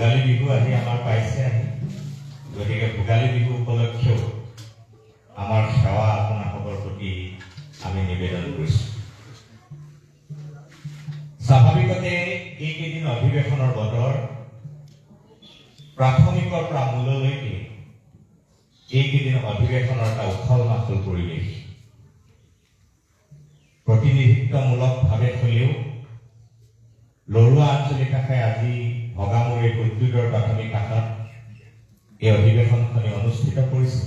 ভোগালী বিহু আহি আমাৰ পাইছে আহি গতিকে ভোগালী বিহু উপলক্ষেও আমাৰ সেৱা আপোনালোকৰ প্ৰতি আমি নিবেদন কৰিছোঁ। স্বাভাৱিকতে এইকেইদিন অধিৱেশনৰ বতৰ প্ৰাথমিকৰ পৰা মূললৈকে এইকেইদিন অধিৱেশনৰ এটা উখল মাখল পৰিৱেশ প্ৰতিনিধিত্বমূলকভাৱে হ'লেও লৰুৱা আঞ্চলিক শাখাই আজি ভগামুৰি উদ্যোগৰ প্ৰাথমিক শাখাত এই অধিৱেশনখনি অনুষ্ঠিত কৰিছে।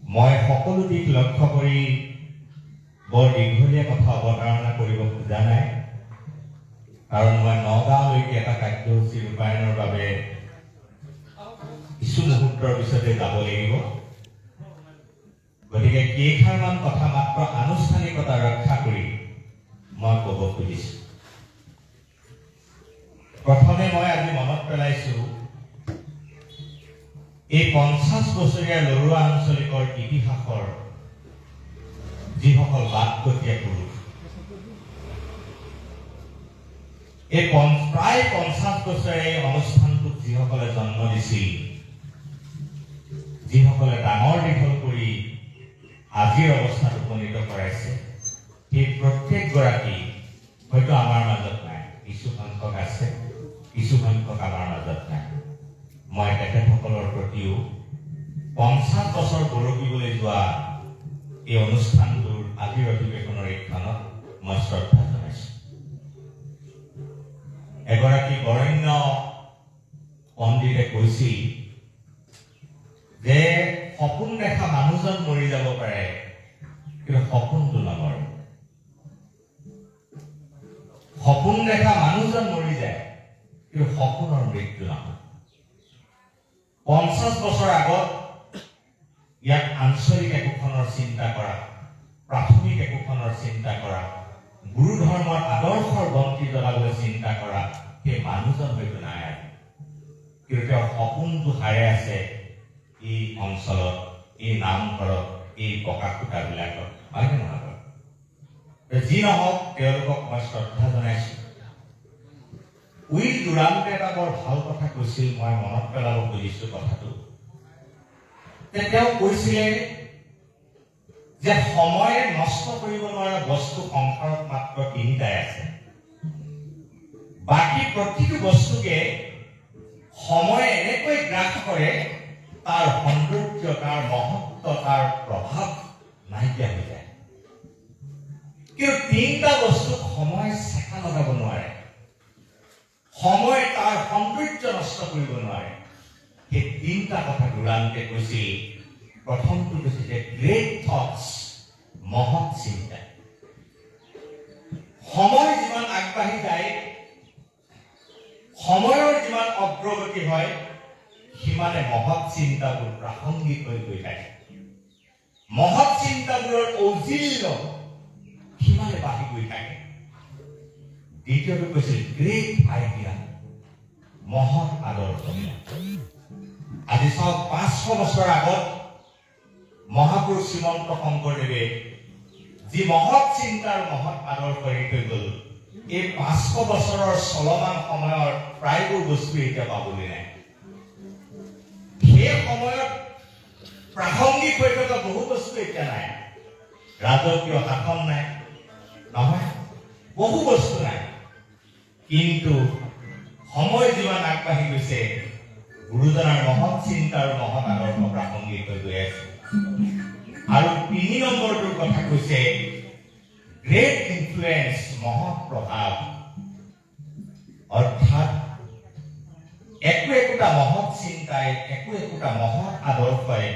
মই সকলো দিশ লক্ষ্য কৰি বৰ দীঘলীয়া কথা অৱতাৰণা কৰিব খোজা নাই, কাৰণ মই নগাঁৱলৈকে এটা কাৰ্যসূচী ৰূপায়ণৰ বাবে কিছু মুহূৰ্তৰ পিছতে যাব লাগিব। গতিকে কেইষাৰমান কথা মাত্ৰ আনুষ্ঠানিকতা ৰক্ষা কৰি মই ক'ব খুজিছোঁ। প্ৰথমে মই আজি মনত পেলাইছোঁ এই 50 বছৰীয়া লৰুৱা আঞ্চলিকৰ ইতিহাসৰ যিসকল বাটকটীয়া পুৰুষ, এই প্ৰায় 50 বছৰে এই অনুষ্ঠানটোক যিসকলে জন্ম দিছিল, যিসকলে ডাঙৰ দীঘল কৰি আজিৰ অৱস্থাত উপনীত কৰাইছে, সেই প্ৰত্যেকগৰাকী হয়তো আমাৰ মাজত নাই, কিছু সংখ্যক আছে, কিছু সংখ্যক আমাৰ মাজত নাই। মই তেখেতসকলৰ প্ৰতিও 50 বছৰ গৌৰৱিবলৈ যোৱা এই অনুষ্ঠানটোৰ আজিৰ অধিৱেশনৰ এইখনত মই শ্ৰদ্ধা জনাইছোঁ। এগৰাকী বৰেণ্য পণ্ডিতে কৈছিল যে সপোন দেখা মানুহজন মৰি যাব পাৰে, কিন্তু সপোনটো নমৰে। সপোন দেখা মানুহজন মৰি যায়, কিন্তু সপোনৰ মৃত্যু নহয়। 50 বছৰ আগত ইয়াক আঞ্চলিক একোখনৰ চিন্তা কৰা, প্ৰাথমিক একোখনৰ চিন্তা কৰা, গুৰু ধৰ্মৰ আদৰ্শৰ বন্তি জ্বলাবলৈ চিন্তা কৰা সেই মানুহজন হয়তো নাই, কিন্তু তেওঁৰ সপোনটো হাৰে আছে এই অঞ্চলত, এই নামঘৰত, এই পকা খুঁটাবিলাকত, হয়নে নহয়? যি নহওক তেওঁলোকক মই শ্ৰদ্ধা জনাইছোঁ। উইল ডুৰাণ্টে এটা বৰ ভাল কথা কৈছিল, মই মনত পেলাব খুজিছোঁ কথাটো। তেওঁ কৈছিলে যে সময়ে নষ্ট কৰিব নোৱাৰা বস্তু সংসাৰত মাত্ৰ 3টাই আছে। বাকী প্ৰতিটো বস্তুকে সময়ে এনেকৈ গ্ৰাস কৰে তাৰ সৌন্দৰ্য, তাৰ মহত্ব, তাৰ প্ৰভাৱ নাইকিয়া হৈ যায়। কিন্তু 3টা বস্তুক সময় চেকা লগাব নোৱাৰে, সময় তাৰ সৌন্দৰ্য নষ্ট কৰিব নোৱাৰে। সেই 3টা কথা ডুৰাণ্টে কৈছিল। প্ৰথমটো কৈছিল গ্ৰেট থটছ, মহৎ চিন্তা। সময় যিমান আগবাঢ়ি যায়, সময়ৰ যিমান অগ্ৰগতি হয়, সিমানে মহৎ চিন্তাবোৰ প্ৰাসংগিক হৈ গৈ থাকে। মহৎ চিন্তাবোৰৰ ঔজিল্য সিমানে বাঢ়ি গৈ থাকে। দ্বিতীয়টো কৈছিল গ্ৰেট আইডিয়া, মহৎ আদৰ্শ। আজি চাওক, 500 বছৰ আগত মহাপুৰুষ শ্ৰীমন্ত শংকৰদেৱে যি মহৎ চিন্তা আৰু মহৎ আদৰ্শ এৰি থৈ গ'ল, এই 500 বছৰৰ চলমান সময়ৰ প্ৰায়বোৰ বস্তু এতিয়া পাবলৈ নাই। সেই সময়ত প্ৰাসংগিক হৈ থকা বহু বস্তু এতিয়া নাই। ৰাজকীয় শাসন নাই, নহয়, বহু বস্তু নাই। কিন্তু সময় যিমান আগবাঢ়ি গৈছে, গুৰুজনাৰ মহৎ চিন্তা আৰু মহৎ আদৰ্শ প্ৰাসংগিক হৈ গৈ আছে। আৰু 3 নম্বৰটোৰ কথা কৈছে গ্ৰেট ইনফ্লুৱেঞ্চ, মহৎ প্ৰভাৱ। অৰ্থাৎ একোটা মহৎ চিন্তাই, একোটা মহৎ আদৰ্শই,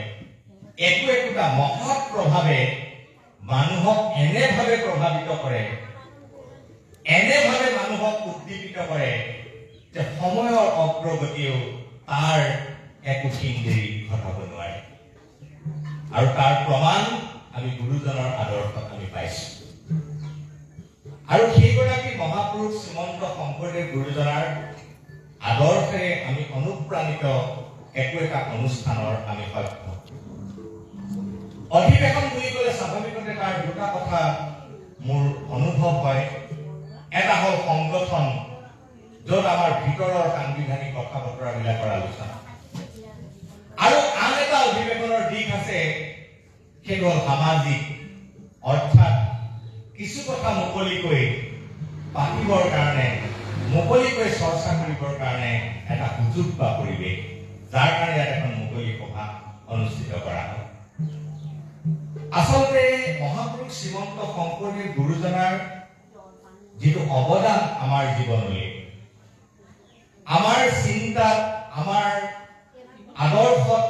একোটা মহৎ প্ৰভাৱে মানুহক এনেভাৱে প্ৰভাৱিত কৰে, এনেভাৱে মানুহক উদ্দীপিত কৰে যে সময়ৰ অগ্ৰগতিয়েও তাৰ একো সিন্ধেৰি ঘটাব নোৱাৰে। আৰু তাৰ প্ৰমাণ আমি গুৰুজনৰ আদৰ্শত আমি পাইছোঁ। আৰু সেইগৰাকী মহাপুৰুষ শ্ৰীমন্ত শংকৰদেৱ গুৰুজনাৰ আদৰ্শে আমি অনুপ্ৰাণিত একোটা অনুষ্ঠানৰ আমি সভ্য। অধিৱেশন বুলি ক'লে স্বাভাৱিকতে তাৰ 2টা কথা মোৰ অনুভৱ হয়। এটা হ'ল সংগঠন, য'ত আমাৰ ভিতৰৰ সাংবিধানিক কথা বতৰাবিলাকৰ আলোচনা। আৰু আন এটা অধিৱেশনৰ দিশ আছে, সেইটো হ'ল সামাজিক, অৰ্থাৎ কিছু কথা মুকলিকৈ পাতিবৰ কাৰণে, মুকলিকৈ চৰ্চা কৰিবৰ কাৰণে এটা সুযোগ বা পৰিৱেশ, যাৰ কাৰণে ইয়াত এখন মুকলি সভা অনুষ্ঠিত কৰা হয়। আচলতে মহাপুৰুষ শ্ৰীমন্ত শংকৰদেৱ গুৰুজনাৰ যিটো অৱদান আমাৰ জীৱনলৈ, আমাৰ চিন্তাত, আমাৰ আদৰ্শত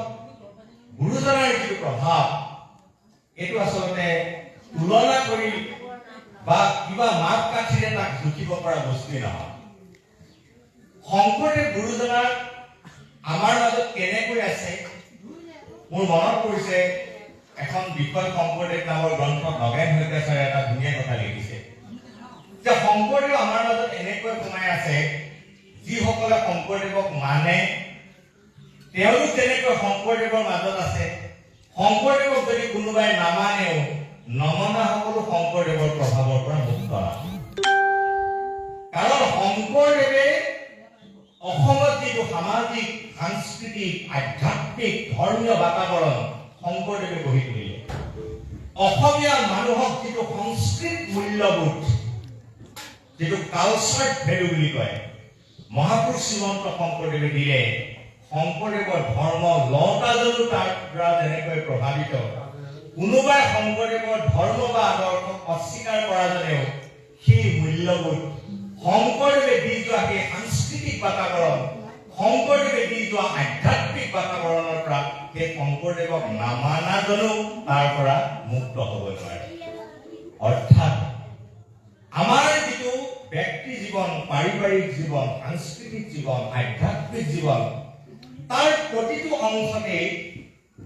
গুৰুজনাৰ যিটো প্ৰভাৱ, এইটো আচলতে তুলনা কৰি বা কিবা মাপকাঠিৰে তাক জুখিব পৰা বস্তুৱেই নহয়। শংকৰদেৱ গুৰুজনাৰ আমাৰ মাজত কেনেকৈ আছে, মোৰ মনত পৰিছে এখন বিষয় শংকৰদেৱ নামৰ গ্ৰন্থত নগেন শইকীয়াচাৰ্যে এটা ধুনীয়া কথা লিখিছে যে শংকৰদেৱ আমাৰ মাজত এনেকৈ সোমাই আছে, যিসকলে শংকৰদেৱক মানে তেওঁলোক যেনেকৈ শংকৰদেৱৰ মাজত আছে, শংকৰদেৱক যদি কোনোবাই নামানেও নমনা সকলো শংকৰদেৱৰ প্ৰভাৱৰ পৰা মুক্ত নহয়। কাৰণ শংকৰদেৱে অসমত যিটো সামাজিক, সাংস্কৃতিক, আধ্যাত্মিক, ধৰ্মীয় বাতাবৰণ শংকৰদেৱে গঢ়ি তুলিলে, অসমীয়া মানুহক যিটো সংস্কৃত মূল্যবোধ, যিটো কালচাৰ ভেলু বুলি কয়, মহাপুৰুষ শ্ৰীমন্ত শংকৰদেৱে দিলে। শংকৰদেৱৰ ধৰ্ম লতাজনো তাৰ দ্বাৰা যেনেকৈ প্ৰভাৱিত, কোনোবাই শংকৰদেৱৰ ধৰ্ম বা আদৰ্শক অস্বীকাৰ কৰাজনেও সেই মূল্যবোধ, শংকৰদেৱে দি যোৱা সেই সাংস্কৃতিক বাতাবৰণ, শংকৰদেৱে দি যোৱা আধ্যাত্মিক বাতাবৰণৰ পৰা সেই শংকৰদেৱক নামানাজনেও তাৰ পৰা মুক্ত হ'ব নোৱাৰে। অৰ্থাৎ আমাৰ যিটো ব্যক্তি জীৱন, পাৰিবাৰিক জীৱন, সাংস্কৃতিক জীৱন, আধ্যাত্মিক জীৱন, তাৰ প্ৰতিটো অংশতে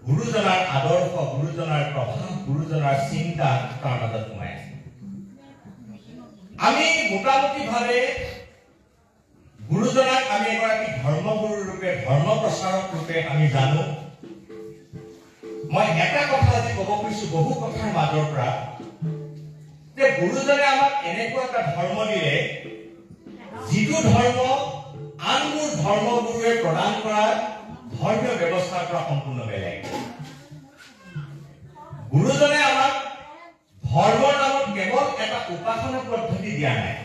গুৰুজনাৰ আদৰ্শ, গুৰুজনাৰ প্ৰভাৱ, গুৰুজনাৰ চিন্তা তাৰ মাজত সোমাই আছে। আমি মোটামুটিভাৱে গুৰুজনাক আমি এগৰাকী ধৰ্মগুৰু ৰূপে, ধৰ্ম প্ৰচাৰক ৰূপে আমি জানো। মই এটা কথা আজি ক'ব খুজিছো বহু কথাৰ মাজৰ পৰা, যে গুৰুজনে আমাক এনেকুৱা এটা ধৰ্ম দিলে, যিটো ধৰ্ম আনবোৰ ধৰ্মগুৰুৱে প্ৰদান কৰা ধৰ্মীয় ব্যৱস্থাৰ পৰা সম্পূৰ্ণ বেলেগ। গুৰুজনে আমাক ধৰ্মৰ নামত কেৱল এটা উপাসনা পদ্ধতি দিয়া নাই।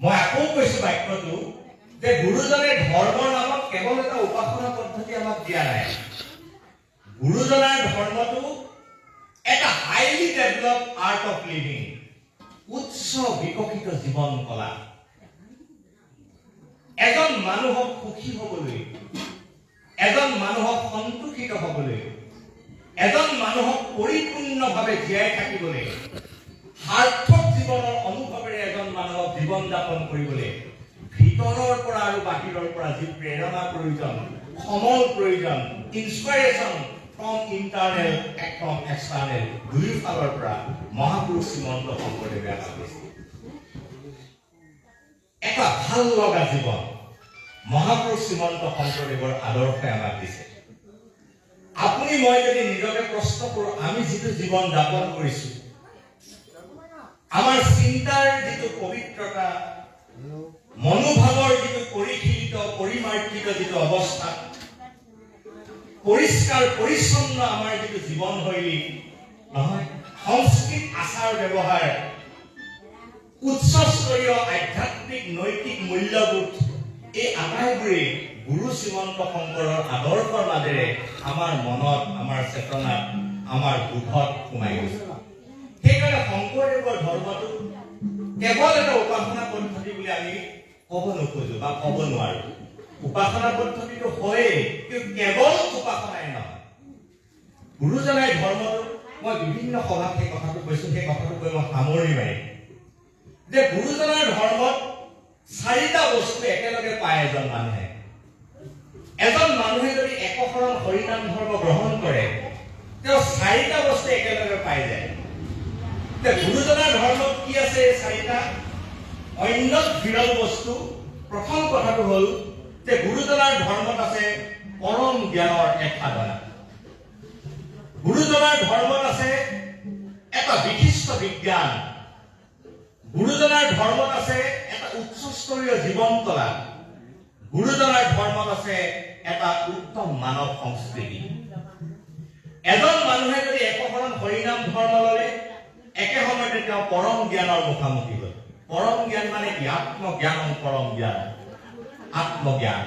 মই আকৌ কৈছো বাক্যটো, যে গুৰুজনে ধৰ্মৰ নামত কেৱল এটা উপাসনা পদ্ধতি আমাক দিয়া নাই। গুৰুজনাৰ ধৰ্মটো এটা highly develop art of living, উচ্চ বিকশিত জীৱন কলা। এজন মানুহক সুখী হবলৈ, এজন মানুহক সন্তুষ্টিত হবলৈ, এজন মানুহক পৰিপূৰ্ণভাৱে জীয়াই থাকিবলৈ, সাৰ্থক জীৱনৰ অনুভৱেৰে এজন মানুহক জীৱন যাপন কৰিবলৈ ভিতৰৰ পৰা আৰু বাহিৰৰ পৰা যি প্ৰেৰণা প্ৰয়োজন, সমল প্ৰয়োজন, inspiration from internal from external, দুয়োফালৰ পৰা মহাপুৰুষ শ্ৰীমন্ত শংকৰদেৱে আমাক দিছে। এটা ভাল লগা জীৱন মহাপুৰুষ শ্ৰীমন্ত শংকৰদেৱৰ আদৰ্শে আমাক দিছে। আপুনি মই যদি নিজকে প্ৰশ্ন কৰোঁ, আমি যিটো জীৱন যাপন কৰিছো, আমাৰ চিন্তাৰ যিটো পবিত্ৰতা, মনোভাৱৰ যিটো পৰিশীলিত, পৰিমাৰ্জিত যিটো অৱস্থা, পৰিষ্কাৰ পৰিচ্ছন্ন আমাৰ যিটো জীৱনশৈলী নহয়, সংস্কৃত আচাৰ ব্যৱহাৰ, উচ্চস্তৰীয় আধ্যাত্মিক নৈতিক মূল্যবোধ, এই আটাইবোৰে গুৰু শ্ৰীমন্ত শংকৰৰ আদৰ্শৰ মাজেৰে আমাৰ মনত, আমাৰ চেতনাত, আমাৰ বোধত সোমাই গৈছে। সেইকাৰণে শংকৰদেৱৰ ধৰ্মটো কেৱল এটা উপাসনা পদ্ধতি বুলি আমি ক'ব নোখোজো বা ক'ব নোৱাৰো। উপাসনা পদ্ধতিটো হয়েই, কিন্তু কেৱল উপাসনাই নহয়। গুৰুজনাই ধৰ্মটো, মই বিভিন্ন সভাত সেই কথাটো কৈছো, সেই কথাটো কৈ মই সামৰি মাৰিম যে গুৰুজনাৰ ধৰ্মত 4টা বস্তু একেলগে পায় এজন মানুহে। এজন মানুহে যদি একশৰণ হৰিনাম ধৰ্ম গ্ৰহণ কৰে, তেওঁ 4টা বস্তু একেলগে পাই যায়। গুৰুজনাৰ ধৰ্মত কি আছে? 4টা অন্য বিৰল বস্তু। প্ৰথম কথাটো হ'ল যে গুৰুজনাৰ ধৰ্মত আছে পৰম জ্ঞানৰ এক সাধনা। গুৰুজনাৰ ধৰ্মত আছে এটা বিশিষ্ট বিজ্ঞান। গুৰুজনাৰ ধৰ্মত আছে এটা উচ্চ জীৱন তলা গুৰুজনাৰ ধৰ্মত আছে এটা উত্তম মানৱ সংস্কৃতি। এজন মানুহে যদি একশৰণ হৰিনাম ধৰ্ম ল'লে একে সময়তে তেওঁ পৰম জ্ঞানৰ মুখামুখি হ'ল। পৰম জ্ঞান মানে কি? আত্মজ্ঞান। পৰম জ্ঞান আত্মজ্ঞান,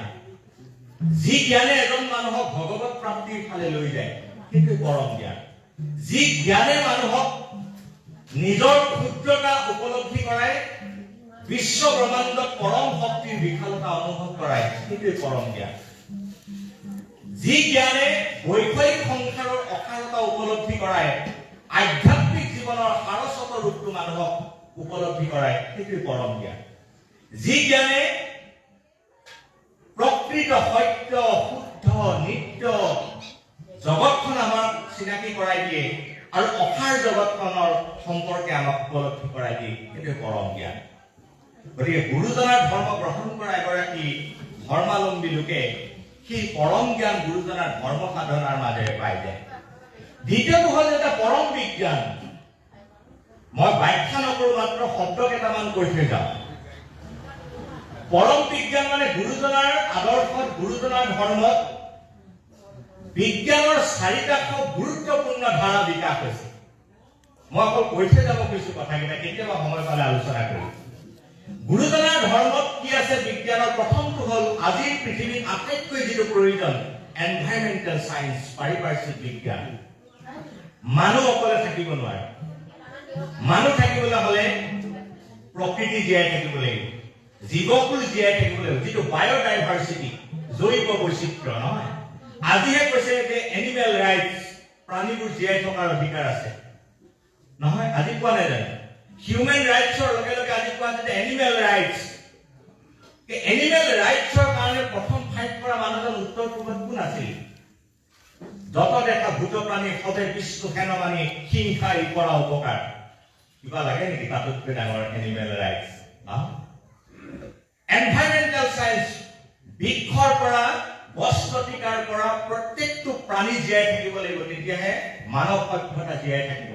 যি জ্ঞানে এজন মানুহক ভগৱত প্ৰাপ্তিৰ ফালে লৈ যায় সেইটো পৰম জ্ঞান। যি জ্ঞানে মানুহক নিজৰ ক্ষুদ্ৰতা উপলব্ধি কৰায়, বিশ্ব ব্ৰহ্মাণ্ডত পৰম শক্তিৰ বিশালতা অনুভৱ কৰায় সেইটোৱে পৰম জ্ঞান। যি জ্ঞানে বৈষয়িক সংসাৰৰ অসাৰতা উপলব্ধি কৰায়, আধ্যাত্মিক জীৱনৰ সাৰস্বত ৰূপটো মানুহক উপলব্ধি কৰায় সেইটোৱে পৰম জ্ঞান। যি জ্ঞানে প্ৰকৃত সত্য শুদ্ধ নিত্য জগতখন আমাক চিনাকি কৰাই দিয়ে আৰু অসাৰ জগতখনৰ সম্পৰ্কে আমাক উপলব্ধি কৰাই দিয়ে সেইটোৱে পৰম জ্ঞান। গতিকে গুৰুজনাৰ ধৰ্ম গ্ৰহণ কৰা এগৰাকী ধৰ্মাৱলম্বী লোকে সেই পৰম জ্ঞান গুৰুজনাৰ ধৰ্ম সাধনাৰ মাজেৰে পাই যায়। দ্বিতীয়টো হ'ল এটা পৰম বিজ্ঞান। মই ব্যাখ্যা নকৰো, মাত্ৰ শব্দ কেইটামান কৈ থৈ যাওঁ। পৰম বিজ্ঞান মানে গুৰুজনাৰ আদৰ্শত, গুৰুজনাৰ ধৰ্মত বিজ্ঞানৰ চাৰিটা খুব গুৰুত্বপূৰ্ণ ধাৰা বিকাশ হৈছে। মই অকল কৈ থৈ যাব কিছু কথাকেইটা, কেতিয়াবা সময় পালে আলোচনা কৰিম। গুৰুজনাৰ ধৰ্মত কি আছে বিজ্ঞানৰ? প্ৰথমটো হ'ল আজিৰ পৃথিৱীত আটাইতকৈ যিটো প্ৰয়োজন, এনভাইৰনমেণ্টেল চায়েন্স, পাৰিপাৰ্শ্বিক বিজ্ঞান। মানুহ অকলে থাকিব নোৱাৰে। মানুহ থাকিবলৈ হ'লে প্ৰকৃতি জীয়াই থাকিব লাগিব, জীৱকুল জীয়াই থাকিব লাগিব, যিটো বায়'ডাইভাৰ্চিটি, জৈৱ বৈচিত্ৰ্য নহয়। আজিহে কৈছে যে এনিমেল ৰাইটছ, প্ৰাণীবোৰ জীয়াই থকাৰ অধিকাৰ আছে নহয়, আজি কোৱা নাই জানো? হিউমেন ৰাইটছৰ লগে লগে আজি কোৱা হৈছে যে এনিমেল ৰাইটছ। এনিমেল ৰাইটছৰ কাৰণে প্ৰথম ফাইট কৰা মানুহজন উত্তৰ পূৰ্বত কোন আছিল? যত দেখা ভূত প্ৰাণী সদে বিষ্ণু সেনমানি হিংসা ইপৰা উপকাৰ। কিবা লাগে নেকি তাতোতকৈ ডাঙৰ এনিমেল ৰাইটছ? এনভাইৰনমেণ্টেল চায়েন্স, বৃক্ষৰ পৰা বস্ত্ৰটিকাৰ পৰা প্ৰত্যেকটো প্ৰাণী জীয়াই থাকিব লাগিব, তেতিয়াহে মানৱ সভ্যতা জীয়াই থাকিব।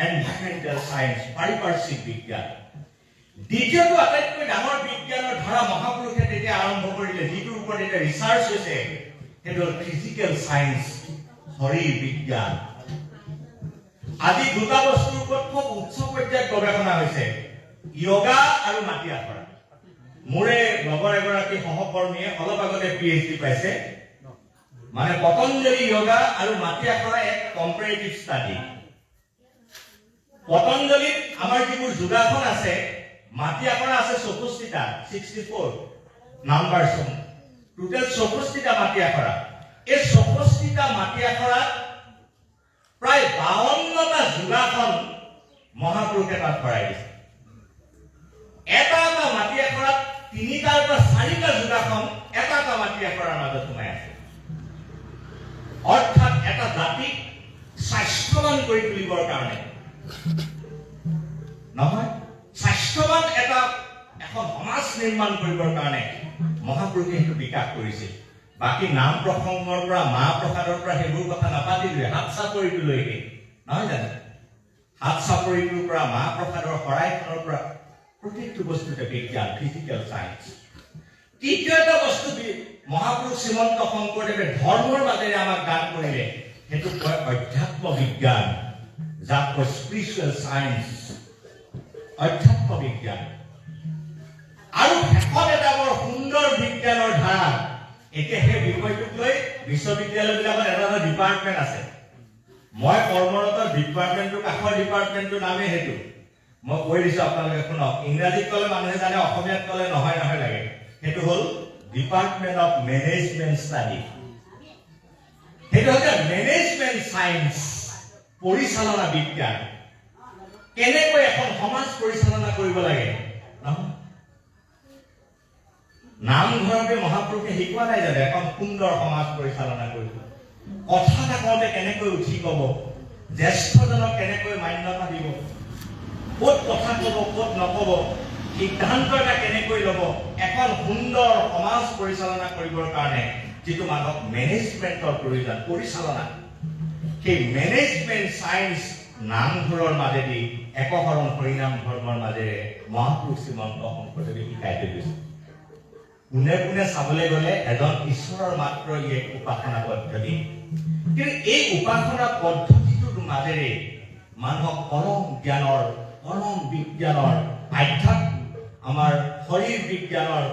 এনভাইৰনমেণ্টেল চায়েন্স, পাৰিপাৰ্শ্বিক বিজ্ঞান। দ্বিতীয়টো আটাইতকৈ ডাঙৰ বিজ্ঞানৰ ধাৰা মহাপুৰুষে তেতিয়া আৰম্ভ কৰিলে, যিটোৰ ওপৰত এতিয়া ৰিচাৰ্চ হৈছে, সেইটো হ'ল ফিজিকেল চায়েন্স, শৰীৰ বিজ্ঞান। আজি দুটা বস্তুৰ ওপৰত খুব উচ্চ পৰ্যায়ত গৱেষণা হৈছে, য়োগা আৰু মাটি আখৰা। মোৰে লগৰ এগৰাকী সহকৰ্মীয়ে অলপ আগতে PhD পাইছে, মানে পতঞ্জলি য়োগা আৰু মাটি আখৰা এক কম্পেৰেটিভ ষ্টাডি। পতঞ্জলিত আমাৰ যিবোৰ যোগাসন আছে, মাটি আখৰা আছে 64টা, 64 নাম্বাৰ, টোটেল 64টা মাটি আখৰা। এই 64টা মাটি আখৰাত প্ৰায় 52টা যোগাসন মহাপুৰুষে তাত ভৰাই দিছে। এটা এটা মাটি আখৰাত 3টাৰ পৰা 4টা যোগাসন এটা এটা মাটি আখৰাৰ মাজত সোমাই আছে। অৰ্থাৎ এটা জাতিক স্বাস্থ্যৱান কৰি তুলিবৰ কাৰণে নহয়, স্বাস্থ্যৱান এখন সমাজ নিৰ্মাণ কৰিবৰ কাৰণে মহাপুৰুষে সেইটো বিকাশ কৰিছিল। বাকী নাম প্ৰসংগৰ পৰা, মাহ প্ৰসাদৰ পৰা সেইবোৰ কথা নাপাতিলোৱে, হাত চাপৰিটোলৈকে নহয় জানো? হাত চাপৰিটোৰ পৰা, মাহ প্ৰসাদৰ শৰাইখনৰ পৰা প্ৰত্যেকটো বস্তুতে বিজ্ঞান, ফিজিকেল চায়েন্স। তৃতীয় এটা বস্তু মহাপুৰুষ শ্ৰীমন্ত শংকৰদেৱে ধৰ্মৰ মাজেৰে আমাক দান কৰিলে, সেইটো কয় অধ্যাত্ম বিজ্ঞান, যাক কয় স্পিৰিচুৱেল চায়েন্স, অধ্যাত্ম বিজ্ঞান। আৰু শেষত এটা বৰ সুন্দৰ বিজ্ঞানৰ ধাৰা। এতিয়া সেই বিষয়টোক লৈ বিশ্ববিদ্যালয়বিলাকত এটা এটা ডিপাৰ্টমেণ্ট আছে। মই কৰ্মৰত ডিপাৰ্টমেণ্টটোৰ কাষৰ ডিপাৰ্টমেণ্টটোৰ নামেই সেইটো। মই কৈ দিছো আপোনালোকে শুনক, ইংৰাজীত ক'লে মানুহে জানে, অসমীয়াত ক'লে নহয় নহয় লাগে। সেইটো হ'ল ডিপাৰ্টমেণ্ট অফ মেনেজমেণ্ট ষ্টাডি। সেইটো হৈছে মেনেজমেণ্ট চায়েন্স, পৰিচালনা বিজ্ঞান। কেনেকৈ এখন সমাজ পৰিচালনা কৰিব লাগে নহয়, নামঘৰতে মহাপুৰুষে শিকোৱা নাই জানো এখন সুন্দৰ সমাজ পৰিচালনা কৰিব? কথা এটা কওঁতে কেনেকৈ উঠি ক'ব, জ্যেষ্ঠজনক কেনেকৈ মান্যতা দিব, ক'ত কথা ক'ব ক'ত নক'ব, সিদ্ধান্ত এটা কেনেকৈ ল'ব, এখন সুন্দৰ সমাজ পৰিচালনা কৰিবৰ কাৰণে যিটো মানুহক মেনেজমেণ্টৰ প্ৰয়োজন, পৰিচালনা, সেই মেনেজমেণ্ট চায়েন্স নামঘৰৰ মাজেদি একশৰণ হৰিনাম ধৰ্মৰ মাজেৰে মহাপুৰুষ শ্ৰীমন্ত শংকৰদেৱে শিকাই থৈ গৈছে। পোনে পোনে চাবলৈ গ'লে এজন ঈশ্বৰৰ মাত্ৰ ই এক উপাসনা পদ্ধতি, কিন্তু এই উপাসনা পদ্ধতিটোৰ মাজেৰে মানুহক পৰম জ্ঞানৰ, পৰম বিজ্ঞানৰ, আধ্যাত্মিক আমাৰ শৰীৰ বিজ্ঞানৰ,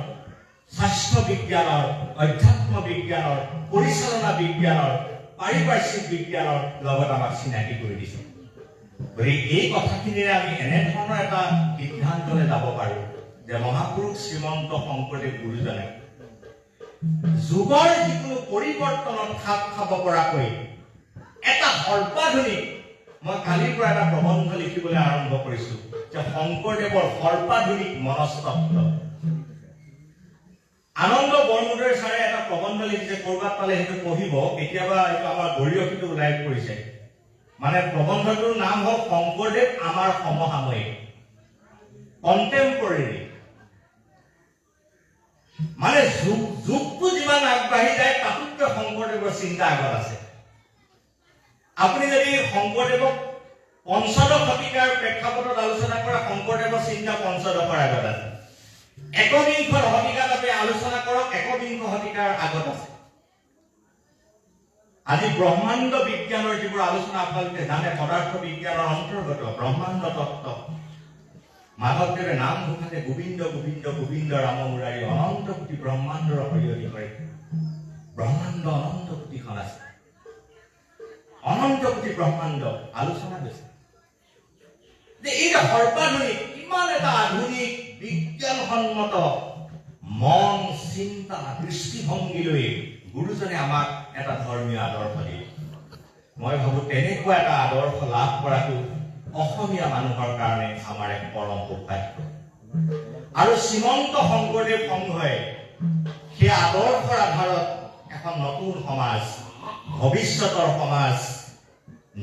স্বাস্থ্য বিজ্ঞানৰ, অধ্যাত্ম বিজ্ঞানৰ, পৰিচালনা বিজ্ঞানৰ, পাৰিপাৰ্শ্বিক বিজ্ঞানৰ লগত আমাক চিনাকি কৰি দিছে। গতিকে এই কথাখিনিৰে আমি এনেধৰণৰ এটা সিদ্ধান্তলৈ যাব পাৰো যে মহাপুৰুষ শ্ৰীমন্ত শংকৰদেৱ গুৰুজনে যুগৰ যিকোনো পৰিৱৰ্তনত খাপ খাব পৰাকৈ এটা সৰ্বাধুনিক, মই কালিৰ পৰা এটা প্ৰবন্ধ লিখিবলৈ আৰম্ভ কৰিছো যে শংকৰদেৱৰ সৰ্বাধুনিক মনস্তত্ব। আনন্দ বৰমুদৈ ছাৰে এটা প্ৰবন্ধ লিখিছে, কৰবাত পালে সেইটো পঢ়িব, কেতিয়াবা এইটো আমাৰ গৰিয়সীটো ওলাই পৰিছে। মানে প্ৰবন্ধটোৰ নাম হ'ল শংকৰদেৱ আমাৰ সমসাময়িক, কণ্টেম্পৰেৰী। মানে যুগটো যিমান আগবাঢ়ি যায় তাতোতকৈ শংকৰদেৱৰ চিন্তা আগত আছে। আপুনি যদি শংকৰদেৱক পঞ্চদশ শতিকাৰ প্ৰেক্ষাপটত আলোচনা কৰা, শংকৰদেৱৰ চিন্তা পঞ্চদশৰ আগত আছে। একবিংশ শতিকাত আপুনি আলোচনা কৰক, একবিংশ শতিকাৰ আগত আছে। আজি ব্ৰহ্মাণ্ড বিজ্ঞানৰ যিবোৰ আলোচনা আপোনালোকে জানে, পদাৰ্থ বিজ্ঞানৰ অন্তৰ্গত ব্ৰহ্মাণ্ড তত্ত্ব, মাধৱদেৱে নাম ঘোষাতে গোবিন্দ গোবিন্দ গোবিন্দ ৰাম মুৰাৰী অনন্ত কোটি ব্ৰহ্মাণ্ডৰ সৰিয়নি কৰে। ব্ৰহ্মাণ্ড অনন্ত কোটিখন আছে, অনন্ত কোটি ব্ৰহ্মাণ্ড আলোচনা হৈছে যে এই সৰ্বাধুনিক, ইমান এটা আধুনিক বিজ্ঞানসন্মত মন, চিন্তা, দৃষ্টিভংগীলৈ গুৰুজনে আমাক এটা ধৰ্মীয় আদৰ্শ দিয়ে। মই ভাবো তেনেকুৱা এটা আদৰ্শ লাভ কৰাটো অসমীয়া মানুহৰ কাৰণে আমাৰ এক পৰম সৌভাগ্য। আৰু শ্ৰীমন্ত শংকৰদেৱ সংঘই সেই আদৰ্শৰ আধাৰত এখন নতুন সমাজ, ভৱিষ্যতৰ সমাজ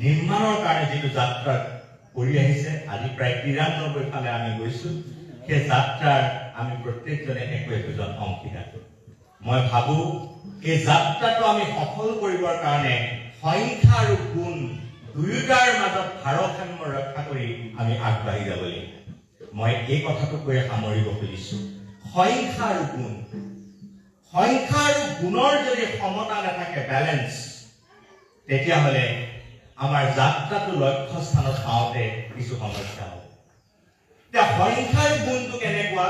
নিৰ্মাণৰ কাৰণে যিটো যাত্ৰা কৰি আহিছে, আজি প্ৰায় 93 ফালে আমি গৈছো। সেই যাত্ৰাৰ আমি প্ৰত্যেকজনে একোজন অংশীদাৰ। মই ভাবো এই যাত্ৰাটো আমি সফল কৰিবৰ কাৰণে সংখ্যা আৰু গুণ দুয়োটাৰ মাজত ভাৰসাম্য ৰক্ষা কৰি আমি আগবাঢ়ি যাব লাগিব। মই এই কথাটো কৈ সামৰিব খুজিছো, সংখ্যা আৰু গুণ, সংখ্যা আৰু গুণৰ যদি সমতা নাথাকে, বেলেঞ্চ, তেতিয়াহ'লে আমাৰ যাত্ৰাটো লক্ষ্য স্থানত পাওঁতে কিছু সমস্যা হ'ব। এতিয়া সংখ্যাৰ গুণটো কেনেকুৱা?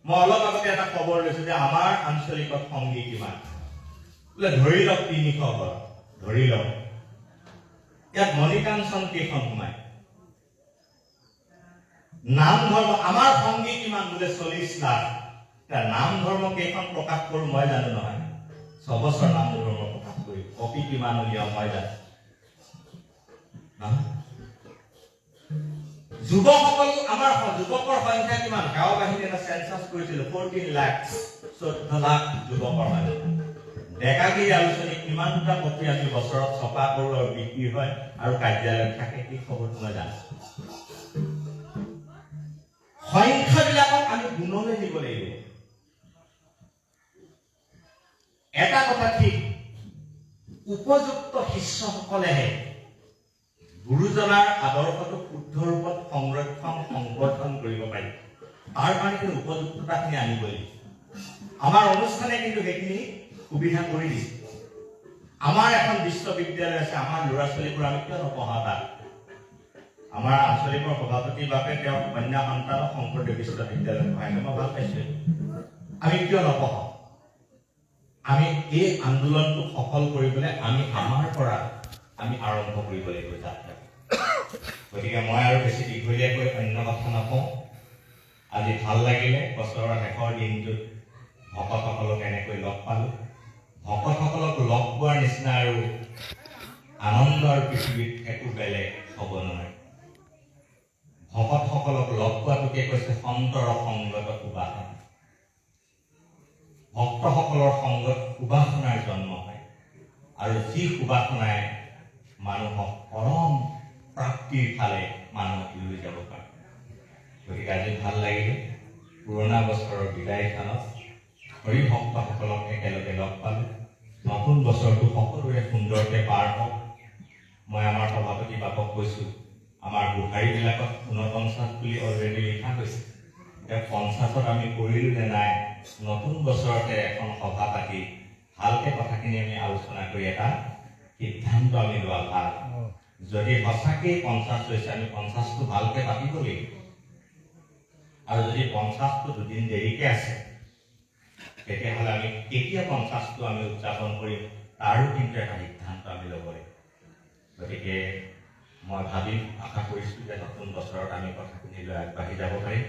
মই অলপ আগতে এটা খবৰ লৈছো যে আমাৰ আঞ্চলিকত সংগী কিমান, বোলে ধৰি লওক 300 ঘৰ, ধৰি লওক ইয়াত মণিকাঞ্চন কেইখন সোমায়। নাম ধৰ্ম আমাৰ সংগী কিমান, বোলে 40 লাখ। নাম ধৰ্ম কেইখন প্ৰকাশ কৰো মই জানো নহয়, 6 বছৰ নাম ধৰ্ম প্ৰকাশ কৰি কপি কিমান উলিয়াও মই জানো। যুৱকসকল, আমাৰ যুৱকৰ সংখ্যা কিমান? গাঁও বাহিনী এটা চেঞ্চাছ কৰিছিল, 14 লাখ, 14 লাখ যুৱকৰ সংখ্যা। ডেকাগিৰি আলোচনী কিমানটা কপি আমি বছৰত ছপা কৰো আৰু বিক্ৰী হয় আৰু কাৰ্যালয়ত থাকে, এই খবৰটো মই জানো। সংখ্যাবিলাকক আমি গুণলৈ নিব লাগিব। এটা কথা ঠিক, উপযুক্ত শিষ্যসকলেহে গুৰুজনাৰ আদৰ্শটো শুদ্ধ ৰূপত সংৰক্ষণ, সংবৰ্ধন কৰিব পাৰি। তাৰ কাৰণে কিন্তু উপযুক্ততাখিনি আনিব লাগিব। আমাৰ অনুষ্ঠানে কিন্তু সেইখিনি সুবিধা কৰি দিছে। আমাৰ এখন বিশ্ববিদ্যালয় আছে, আমাৰ ল'ৰা ছোৱালীবোৰ আমি কিয় নপঢ়া তাত? আমাৰ আঞ্চলিকৰ সভাপতিৰ বাপে তেওঁৰ কন্যা সন্তানক শংকৰদেৱ বিশ্ববিদ্যালয়ত পঢ়াই, মই ভাল পাইছো। আমি কিয় নপঢ়াওঁ? আমি এই আন্দোলনটো সফল কৰিবলৈ আমি আমাৰ পৰা আমি আৰম্ভ কৰিব লাগিব যাত্ৰা। গতিকে মই আৰু বেছি দীঘলীয়াকৈ অন্য কথা নকওঁ। আজি ভাল লাগিলে বছৰৰ শেষৰ দিনটোত ভকতসকলক এনেকৈ লগ পালো। ভকতসকলক লগ পোৱাৰ নিচিনা আৰু আনন্দৰ পৃথিৱীত একো বেলেগ হ'ব নোৱাৰে। ভকতসকলক লগ পোৱাটোকে কৈছে সন্তৰ সংগত উপাসনা। ভক্তসকলৰ সংগত উপাসনাৰ জন্ম হয়, আৰু যি উপাসনাই মানুহক পৰম প্ৰাপ্তিৰ ফালে মানুহক লৈ যাব পাৰে। গতিকে আজি ভাল লাগিলে পুৰণা বছৰৰ বিদায় খানত হৰিভক্তসকলক একেলগে লগ পালো। নতুন বছৰটো সকলোৰে সুন্দৰকৈ পাৰ হওক, মই আমাৰ সভাপতি বাবক কৈছোঁ আমাৰ গোহাৰিবিলাকত 49 বুলি অলৰেডি লিখা গৈছে। এতিয়া 50ত আমি কৰিলোঁ নে নাই, নতুন বছৰতে এখন সভা পাতি ভালকৈ কথাখিনি আমি আলোচনা কৰি এটা সিদ্ধান্ত আমি লোৱা ভাল। যদি সঁচাকেই 50 হৈছে আমি 50টো ভালকৈ পাতিব লাগিব, আৰু যদি 50টো দুদিন দেৰিকৈ আছে তেতিয়াহ'লে আমি কেতিয়া 50টো আমি উদযাপন কৰিম তাৰো কিন্তু এটা সিদ্ধান্ত আমি ল'ব লাগিব। গতিকে মই আশা কৰিছোঁ যে নতুন বছৰত আমি কথাখিনি লৈ আগবাঢ়ি যাব পাৰিম।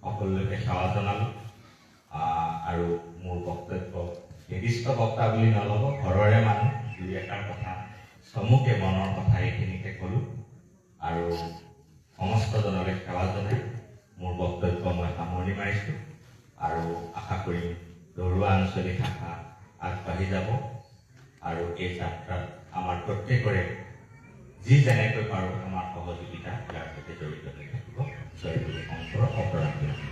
সকলোকে সেৱা জনালোঁ, আৰু মোৰ বক্তব্য নিৰ্দিষ্ট বক্তা বুলি নল'ব, ঘৰৰে মানুহ দুই এটাৰ কথা চমুকে মনৰ কথা এইখিনিকে ক'লোঁ, আৰু সমস্তজনলৈ সেৱা জনাই মোৰ বক্তব্য মই সামৰণি মাৰিছোঁ, আৰু আশা কৰিম দৰুৱা আঞ্চলিক শাখা আগবাঢ়ি যাব, আৰু এই যাত্ৰাত আমাৰ প্ৰত্যেকৰে যি যেনেকৈ পাৰোঁ আমাৰ সহযোগিতা ইয়াৰ সৈতে জড়িত হৈ থাকিব। জয় গুৰু শংকৰ অপৰাধ।